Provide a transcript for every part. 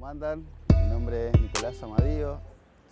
¿Cómo andan? Mi nombre es Nicolás Amadío,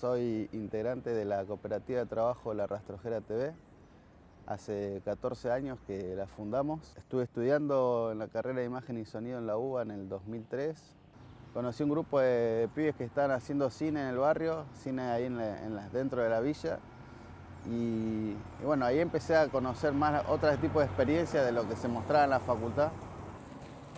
soy integrante de la cooperativa de trabajo La Rastrojera TV. Hace 14 años que la fundamos. Estuve estudiando en la carrera de imagen y sonido en la UBA en el 2003. Conocí un grupo de pibes que estaban haciendo cine en el barrio, cine ahí dentro de la villa. Y bueno, ahí empecé a conocer más otros tipos de experiencias de lo que se mostraba en la facultad.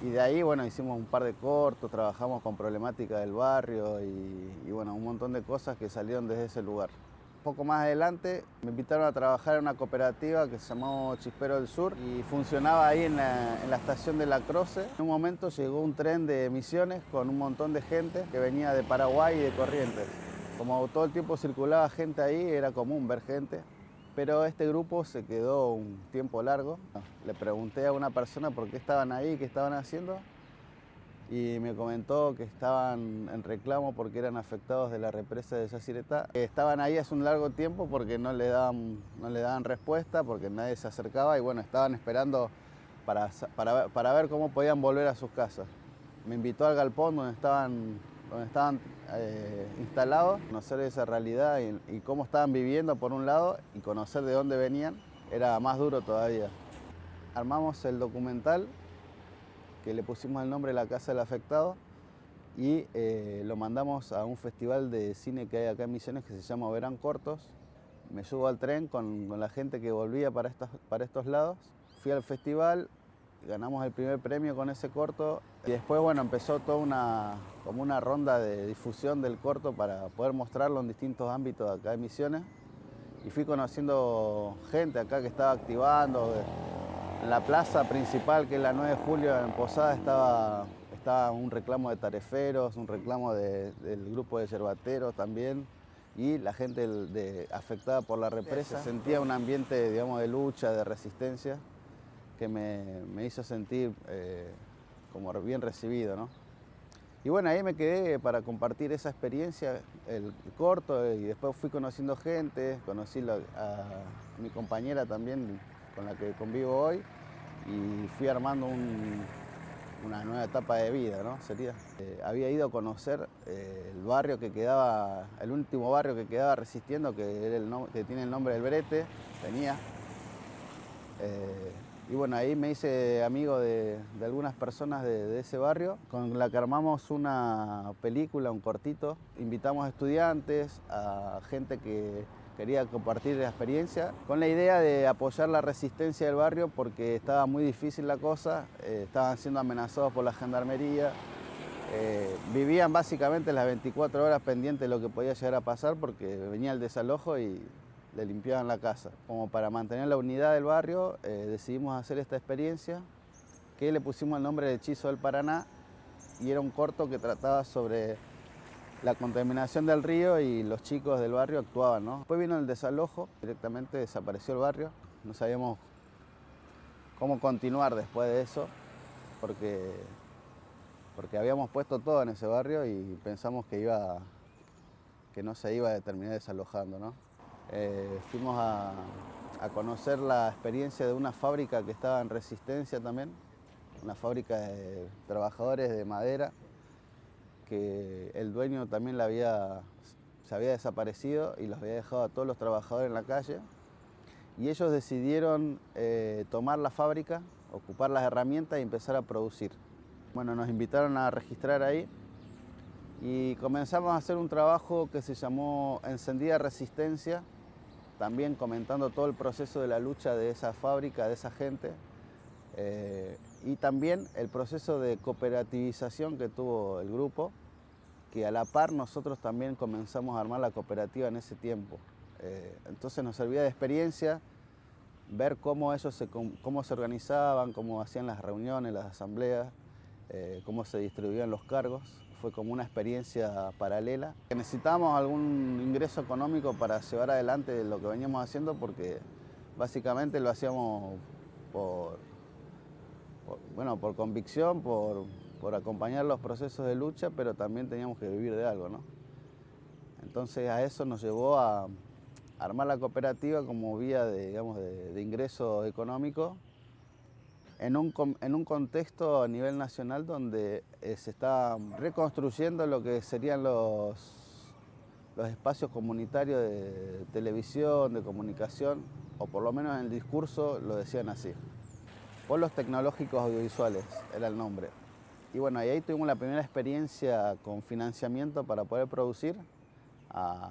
Y de ahí, bueno, hicimos un par de cortos, trabajamos con problemática del barrio y bueno, un montón de cosas que salieron desde ese lugar. Un poco más adelante me invitaron a trabajar en una cooperativa que se llamó Chispero del Sur y funcionaba ahí en la estación de La Croce. En un momento llegó un tren de Misiones con un montón de gente que venía de Paraguay y de Corrientes. Como todo el tiempo circulaba gente ahí, era común ver gente. Pero este grupo se quedó un tiempo largo. Le pregunté a una persona por qué estaban ahí, qué estaban haciendo, y me comentó que estaban en reclamo porque eran afectados de la represa de Yacyretá. Estaban ahí hace un largo tiempo porque no le daban respuesta, porque nadie se acercaba y bueno, estaban esperando para ver cómo podían volver a sus casas. Me invitó al galpón donde estaban instalados, conocer esa realidad y cómo estaban viviendo por un lado y conocer de dónde venían era más duro todavía. Armamos el documental que le pusimos el nombre La Casa del Afectado y lo mandamos a un festival de cine que hay acá en Misiones que se llama Verán Cortos. Me subo al tren con la gente que volvía para estos lados. Fui al festival, ganamos el primer premio con ese corto y después bueno, empezó toda como una ronda de difusión del corto para poder mostrarlo en distintos ámbitos acá en Misiones. Y fui conociendo gente acá que estaba activando. En la plaza principal, que es la 9 de julio, en Posada, estaba un reclamo de tareferos, un reclamo del grupo de yerbateros también, y la gente afectada por la represa. Sentía un ambiente, digamos, de lucha, de resistencia, que me hizo sentir como bien recibido, ¿no? Y bueno, ahí me quedé para compartir esa experiencia, el corto, y después fui conociendo gente, conocí a mi compañera también, con la que convivo hoy, y fui armando una nueva etapa de vida, ¿no? Había ido a conocer el barrio que quedaba, el último barrio que quedaba resistiendo, que tiene el nombre del Brete, tenía. Y bueno, ahí me hice amigo de algunas personas de ese barrio, con la que armamos una película, un cortito. Invitamos a estudiantes, a gente que quería compartir la experiencia, con la idea de apoyar la resistencia del barrio porque estaba muy difícil la cosa, estaban siendo amenazados por la gendarmería, vivían básicamente las 24 horas pendientes de lo que podía llegar a pasar porque venía el desalojo y le limpiaban la casa. Como para mantener la unidad del barrio, decidimos hacer esta experiencia que le pusimos el nombre de Hechizo del Paraná y era un corto que trataba sobre la contaminación del río y los chicos del barrio actuaban, ¿no? Después vino el desalojo, directamente desapareció el barrio, no sabíamos cómo continuar después de eso porque habíamos puesto todo en ese barrio y pensamos que no se iba a terminar desalojando, ¿no? Fuimos a conocer la experiencia de una fábrica que estaba en Resistencia también, una fábrica de trabajadores de madera, que el dueño también se había desaparecido y los había dejado a todos los trabajadores en la calle. Y ellos decidieron tomar la fábrica, ocupar las herramientas y empezar a producir. Bueno, nos invitaron a registrar ahí y comenzamos a hacer un trabajo que se llamó Encendida Resistencia, también comentando todo el proceso de la lucha de esa fábrica, de esa gente, y también el proceso de cooperativización que tuvo el grupo, que a la par nosotros también comenzamos a armar la cooperativa en ese tiempo. Entonces nos servía de experiencia ver cómo cómo se organizaban, cómo hacían las reuniones, las asambleas, cómo se distribuían los cargos. Fue como una experiencia paralela. Necesitábamos algún ingreso económico para llevar adelante lo que veníamos haciendo porque básicamente lo hacíamos por convicción, por acompañar los procesos de lucha, pero también teníamos que vivir de algo, ¿no? Entonces a eso nos llevó a armar la cooperativa como vía de ingreso económico en un contexto a nivel nacional donde se está reconstruyendo lo que serían los espacios comunitarios de televisión, de comunicación, o por lo menos en el discurso lo decían así. Polos Tecnológicos Audiovisuales era el nombre. Y bueno, ahí tuvimos la primera experiencia con financiamiento para poder producir,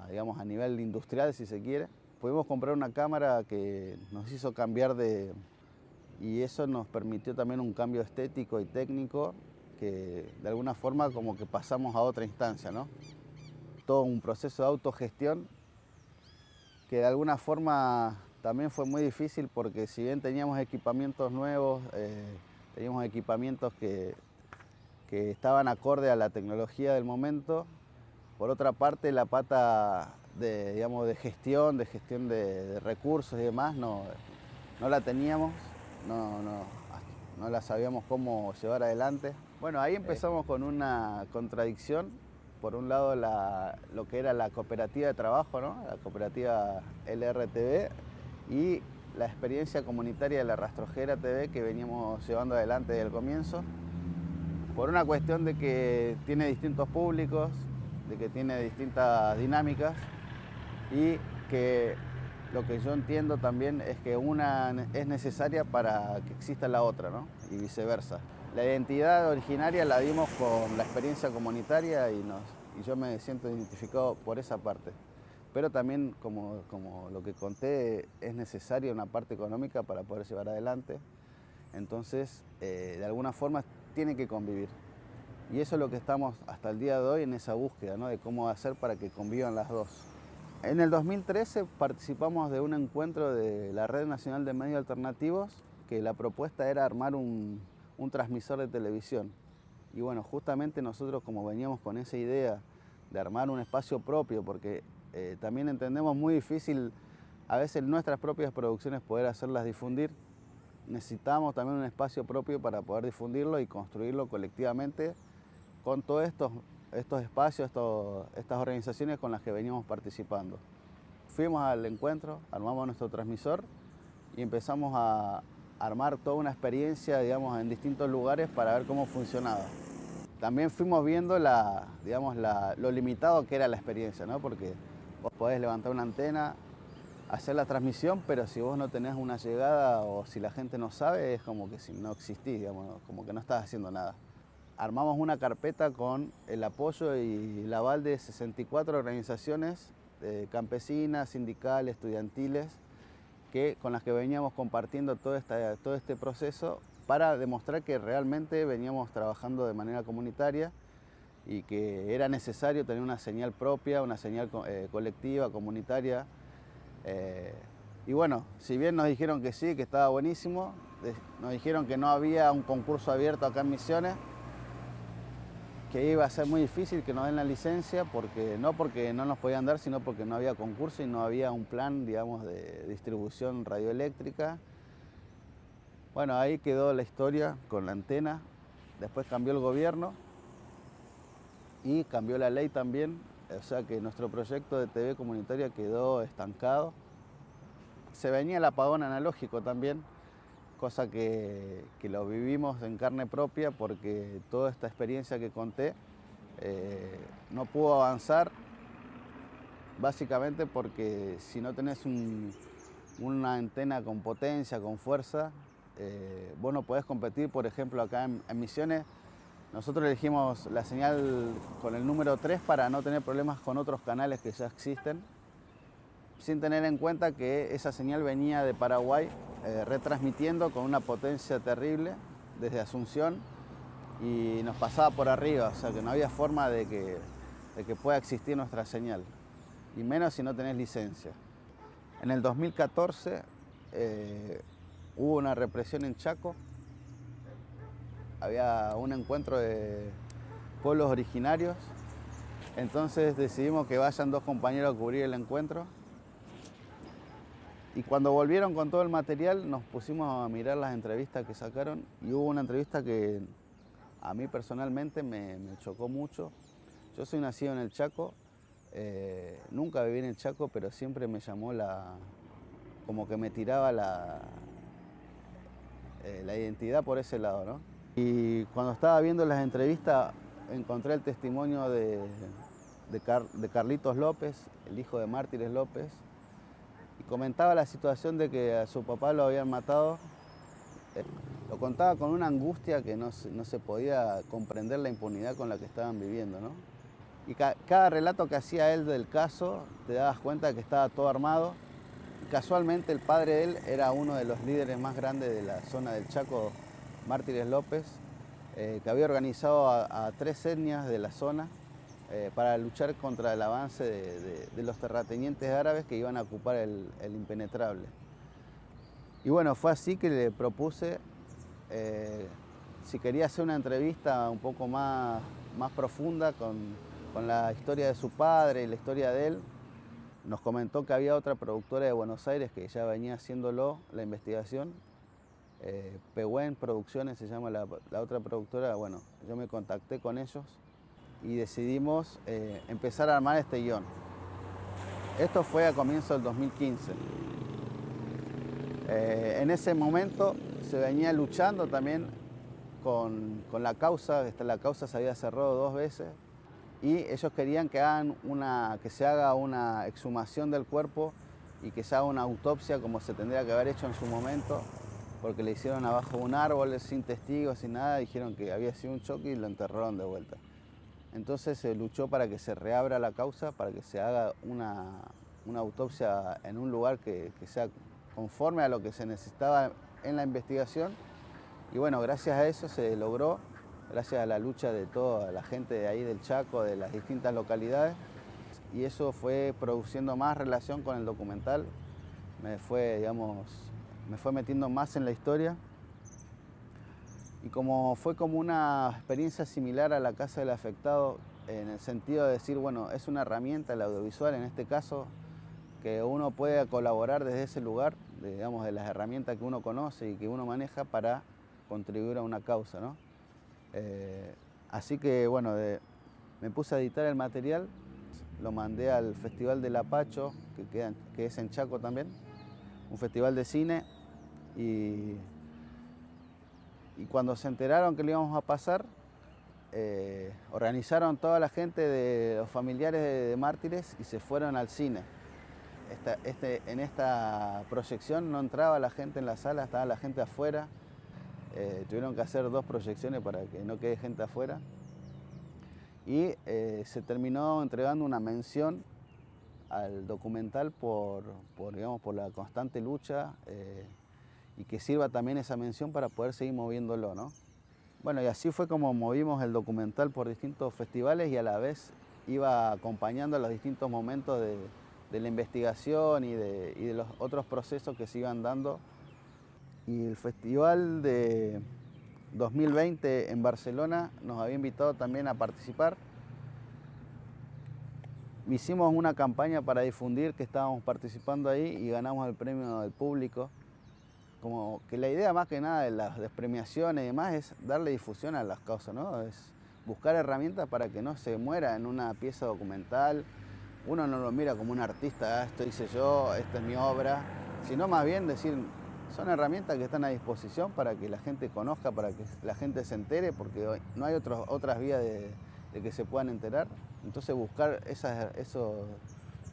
digamos a nivel industrial si se quiere. Pudimos comprar una cámara que nos hizo cambiar y eso nos permitió también un cambio estético y técnico que de alguna forma como que pasamos a otra instancia, ¿no? Todo un proceso de autogestión que de alguna forma también fue muy difícil porque si bien teníamos equipamientos nuevos, teníamos equipamientos que estaban acorde a la tecnología del momento, por otra parte la pata digamos, de gestión de recursos y demás no la teníamos, no la sabíamos cómo llevar adelante. Bueno, ahí empezamos con una contradicción. Por un lado, lo que era la cooperativa de trabajo, ¿no? La cooperativa LRTV, y la experiencia comunitaria de la Rastrojera TV que veníamos llevando adelante desde el comienzo. Por una cuestión de que tiene distintos públicos, de que tiene distintas dinámicas y que lo que yo entiendo también es que una es necesaria para que exista la otra, ¿no? Y viceversa. La identidad originaria la dimos con la experiencia comunitaria y yo me siento identificado por esa parte. Pero también, como lo que conté, es necesaria una parte económica para poder llevar adelante. Entonces, de alguna forma, tiene que convivir. Y eso es lo que estamos hasta el día de hoy en esa búsqueda, ¿no? De cómo hacer para que convivan las dos. En el 2013 participamos de un encuentro de la Red Nacional de Medios Alternativos, que la propuesta era armar un transmisor de televisión. Y bueno, justamente nosotros como veníamos con esa idea de armar un espacio propio, porque también entendemos muy difícil a veces nuestras propias producciones poder hacerlas difundir, necesitamos también un espacio propio para poder difundirlo y construirlo colectivamente con todos estos espacios, estas organizaciones con las que veníamos participando. Fuimos al encuentro, armamos nuestro transmisor y empezamos a armar toda una experiencia, digamos, en distintos lugares para ver cómo funcionaba. También fuimos viendo lo limitado que era la experiencia, ¿no? Porque vos podés levantar una antena, hacer la transmisión, pero si vos no tenés una llegada o si la gente no sabe, es como que si no existís, digamos, como que no estás haciendo nada. Armamos una carpeta con el apoyo y el aval de 64 organizaciones campesinas, sindicales, estudiantiles, con las que veníamos compartiendo todo este proceso para demostrar que realmente veníamos trabajando de manera comunitaria y que era necesario tener una señal propia, una señal colectiva, comunitaria. Y bueno, si bien nos dijeron que sí, que estaba buenísimo, nos dijeron que no había un concurso abierto acá en Misiones, que iba a ser muy difícil que nos den la licencia, porque no nos podían dar, sino porque no había concurso y no había un plan, digamos, de distribución radioeléctrica. Bueno, ahí quedó la historia con la antena. Después cambió el gobierno y cambió la ley también, o sea que nuestro proyecto de TV comunitaria quedó estancado. Se venía el apagón analógico también, cosa que lo vivimos en carne propia porque toda esta experiencia que conté no pudo avanzar, básicamente porque si no tenés una antena con potencia, con fuerza, vos no podés competir. Por ejemplo, acá en Misiones, nosotros elegimos la señal con el número 3 para no tener problemas con otros canales que ya existen, sin tener en cuenta que esa señal venía de Paraguay, retransmitiendo con una potencia terrible desde Asunción y nos pasaba por arriba, o sea que no había forma de que pueda existir nuestra señal, y menos si no tenés licencia. En el 2014 hubo una represión en Chaco, había un encuentro de pueblos originarios, entonces decidimos que vayan 2 compañeros a cubrir el encuentro. Y cuando volvieron con todo el material nos pusimos a mirar las entrevistas que sacaron y hubo una entrevista que a mí personalmente me chocó mucho. Yo soy nacido en el Chaco, nunca viví en el Chaco, pero siempre me llamó como que me tiraba la identidad por ese lado, ¿no? Y cuando estaba viendo las entrevistas encontré el testimonio de Carlitos López, el hijo de Mártires López, y comentaba la situación de que a su papá lo habían matado. Lo contaba con una angustia que no se podía comprender la impunidad con la que estaban viviendo, ¿no? Y cada relato que hacía él del caso, te dabas cuenta de que estaba todo armado. Y casualmente el padre de él era uno de los líderes más grandes de la zona del Chaco, Mártires López, que había organizado a 3 etnias de la zona para luchar contra el avance de los terratenientes árabes que iban a ocupar el impenetrable. Y bueno, fue así que le propuse si quería hacer una entrevista un poco más profunda con la historia de su padre y la historia de él. Nos comentó que había otra productora de Buenos Aires que ya venía haciéndolo, la investigación. Pehuen Producciones se llama la otra productora. Bueno, yo me contacté con ellos y decidimos empezar a armar este guión. Esto fue a comienzos del 2015. En ese momento se venía luchando también con la causa. La causa se había cerrado 2 veces y ellos querían que se haga una exhumación del cuerpo y que se haga una autopsia como se tendría que haber hecho en su momento, porque le hicieron abajo un árbol sin testigos, sin nada, dijeron que había sido un choque y lo enterraron de vuelta. Entonces se luchó para que se reabra la causa, para que se haga una autopsia en un lugar que sea conforme a lo que se necesitaba en la investigación. Y bueno, gracias a eso se logró, gracias a la lucha de toda la gente de ahí del Chaco, de las distintas localidades, y eso fue produciendo más relación con el documental, me fue metiendo más en la historia. Y fue como una experiencia similar a la Casa del Afectado, en el sentido de decir, bueno, es una herramienta, el audiovisual en este caso, que uno puede colaborar desde ese lugar, de las herramientas que uno conoce y que uno maneja para contribuir a una causa, ¿no? Así que bueno, me puse a editar el material, lo mandé al Festival del Apacho, que es en Chaco también, un festival de cine, y cuando se enteraron que lo íbamos a pasar, organizaron toda la gente de los familiares de Mártires y se fueron al cine. En esta proyección no entraba la gente en la sala, estaba la gente afuera. Tuvieron que hacer 2 proyecciones para que no quede gente afuera. Y se terminó entregando una mención al documental por la constante lucha y que sirva también esa mención para poder seguir moviéndolo, ¿no? Bueno, y así fue como movimos el documental por distintos festivales y a la vez iba acompañando los distintos momentos de la investigación y de los otros procesos que se iban dando. Y el festival de 2020 en Barcelona nos había invitado también a participar. Hicimos una campaña para difundir que estábamos participando ahí y ganamos el premio del público. Como que la idea más que nada de las premiaciones y demás es darle difusión a las causas, ¿no? Es buscar herramientas para que no se muera en una pieza documental. Uno no lo mira como un artista, esto hice yo, esta es mi obra, sino más bien decir, son herramientas que están a disposición para que la gente conozca, para que la gente se entere, porque no hay otras vías de que se puedan enterar. Entonces buscar esos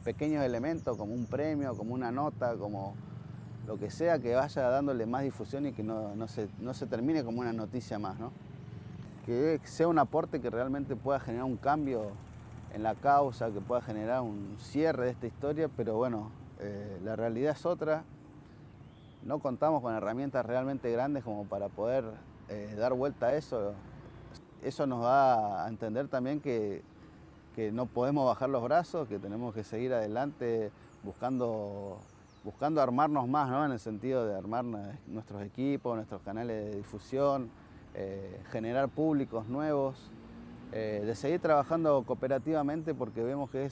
pequeños elementos como un premio, como una nota, como lo que sea que vaya dándole más difusión y que no se termine como una noticia más, ¿no? Que sea un aporte que realmente pueda generar un cambio en la causa, que pueda generar un cierre de esta historia, pero bueno, la realidad es otra. No contamos con herramientas realmente grandes como para poder dar vuelta a eso. Eso nos da a entender también que no podemos bajar los brazos, que tenemos que seguir adelante buscando armarnos más, ¿no? En el sentido de armar nuestros equipos, nuestros canales de difusión, generar públicos nuevos, de seguir trabajando cooperativamente, porque vemos que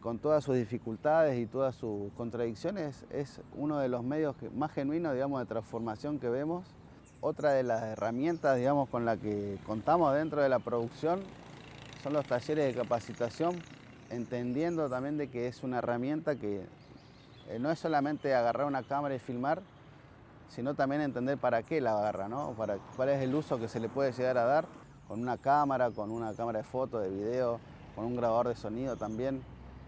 con todas sus dificultades y todas sus contradicciones, es uno de los medios más genuinos, digamos, de transformación que vemos. Otra de las herramientas, digamos, con la que contamos dentro de la producción son los talleres de capacitación, entendiendo también de que es una herramienta que no es solamente agarrar una cámara y filmar, sino también entender para qué la agarra, ¿no? Cuál es el uso que se le puede llegar a dar con una cámara de foto, de video, con un grabador de sonido también.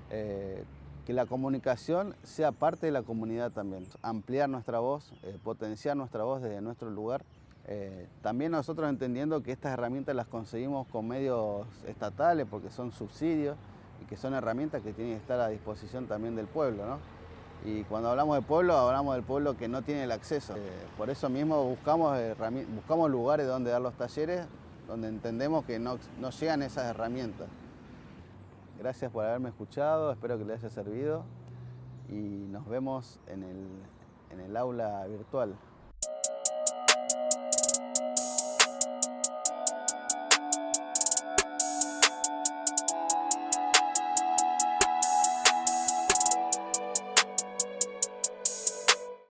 Que la comunicación sea parte de la comunidad también, ampliar nuestra voz, potenciar nuestra voz desde nuestro lugar. También nosotros entendiendo que estas herramientas las conseguimos con medios estatales porque son subsidios y que son herramientas que tienen que estar a disposición también del pueblo, ¿no? Y cuando hablamos de pueblo, hablamos del pueblo que no tiene el acceso. Por eso mismo buscamos lugares donde dar los talleres, donde entendemos que no llegan esas herramientas. Gracias por haberme escuchado, espero que les haya servido y nos vemos en el aula virtual.